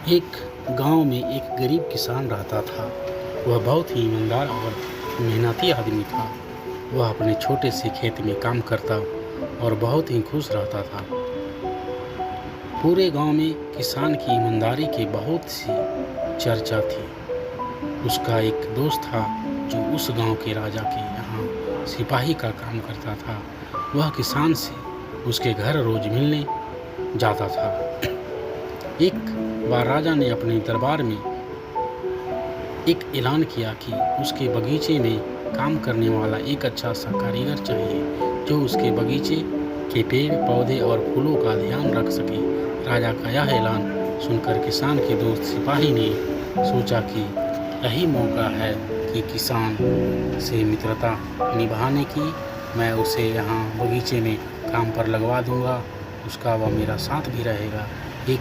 एक गांव में एक गरीब किसान रहता था। वह बहुत ही ईमानदार और मेहनती आदमी था। वह अपने छोटे से खेत में काम करता और बहुत ही खुश रहता था। पूरे गांव में किसान की ईमानदारी की बहुत सी चर्चा थी। उसका एक दोस्त था जो उस गांव के राजा के यहाँ सिपाही का काम करता था। वह किसान से उसके घर रोज मिलने जाता था। एक बार राजा ने अपने दरबार में एक ऐलान किया कि उसके बगीचे में काम करने वाला एक अच्छा सा कारीगर चाहिए जो उसके बगीचे के पेड़ पौधे और फूलों का ध्यान रख सके। राजा का यह ऐलान सुनकर किसान के दोस्त सिपाही ने सोचा कि यही मौका है कि किसान से मित्रता निभाने की। मैं उसे यहाँ बगीचे में काम पर लगवा दूंगा। उसका वह मेरा साथ भी रहेगा। एक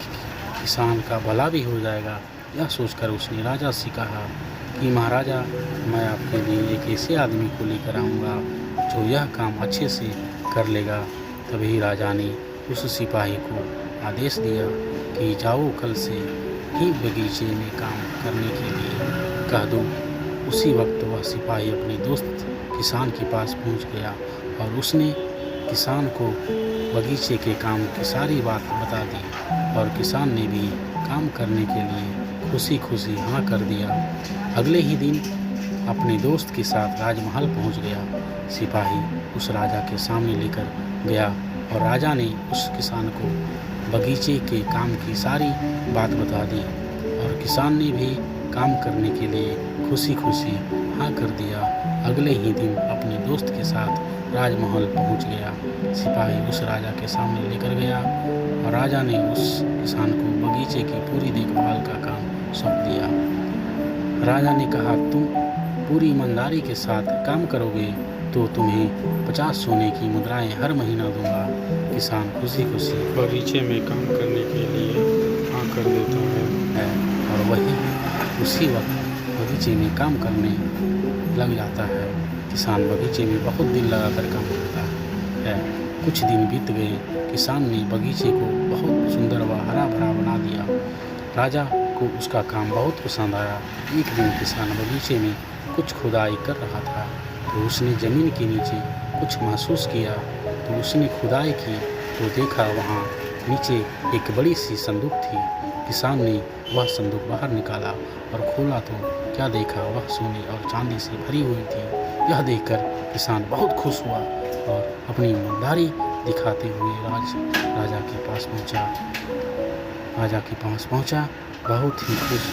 किसान का भला भी हो जाएगा। यह सोचकर उसने राजा से कहा कि महाराजा, मैं आपके लिए एक ऐसे आदमी को लेकर आऊँगा जो यह काम अच्छे से कर लेगा। तभी राजा ने उस सिपाही को आदेश दिया कि जाओ, कल से ही बगीचे में काम करने के लिए कह दो। उसी वक्त वह सिपाही अपने दोस्त किसान के पास पहुंच गया और उसने किसान को बगीचे के काम की सारी बात बता दी और किसान ने भी काम करने के लिए खुशी खुशी हाँ कर दिया। अगले ही दिन अपने दोस्त के साथ राजमहल पहुंच गया। सिपाही उस राजा के सामने लेकर गया और राजा ने उस किसान को बगीचे के काम की सारी बात बता दी और किसान ने भी काम करने के लिए खुशी खुशी हाँ कर दिया। अगले ही दिन अपने दोस्त के साथ राजमहल पहुंच गया। सिपाही उस राजा के सामने लेकर गया और राजा ने उस किसान को बगीचे की पूरी देखभाल का काम सौंप दिया। राजा ने कहा, तुम पूरी ईमानदारी के साथ काम करोगे तो तुम्हें 50 सोने की मुद्राएं हर महीना दूंगा। किसान खुशी खुशी बगीचे में काम करने के लिए हाँ कर देता है और वही उसी वक्त बगीचे में काम करने लग जाता है। किसान बगीचे में बहुत दिन लगाकर काम करता है। कुछ दिन बीत गए। किसान ने बगीचे को बहुत सुंदर व हरा भरा बना दिया। राजा को उसका काम बहुत पसंद आया। एक दिन किसान बगीचे में कुछ खुदाई कर रहा था तो उसने ज़मीन के नीचे कुछ महसूस किया। तो उसने खुदाई की तो देखा वहाँ नीचे एक बड़ी सी संदूक थी। किसान ने वह संदूक बाहर निकाला और खोला तो क्या देखा, वह सोने और चांदी से भरी हुई थी। यह देखकर किसान बहुत खुश हुआ और अपनी ईमानदारी दिखाते हुए राजा के पास पहुंचा। बहुत ही खुश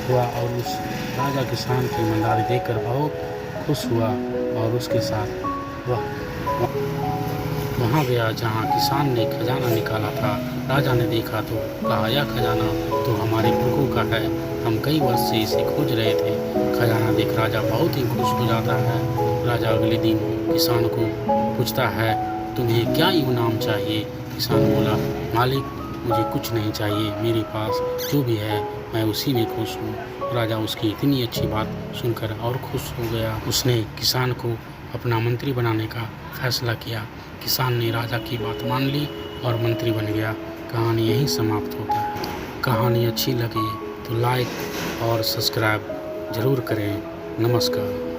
हुआ और उस राजा किसान की ईमानदारी देखकर बहुत खुश हुआ और उसके साथ वह वहाँ गया जहाँ किसान ने खजाना निकाला था। राजा ने देखा तो कहा, यह खजाना तो हमारे पुरखों का है। हम कई वर्ष से इसे खोज रहे थे। खजाना देख राजा बहुत ही खुश हो जाता है। राजा अगले दिन किसान को पूछता है, तुम्हें क्या इनाम चाहिए? किसान बोला, मालिक, मुझे कुछ नहीं चाहिए। मेरे पास जो भी है मैं उसी में खुश हूँ। राजा उसकी इतनी अच्छी बात सुनकर और खुश हो गया। उसने किसान को अपना मंत्री बनाने का फैसला किया। किसान ने राजा की बात मान ली और मंत्री बन गया। कहानी यहीं समाप्त होता है। कहानी अच्छी लगे तो लाइक और सब्सक्राइब ज़रूर करें। नमस्कार।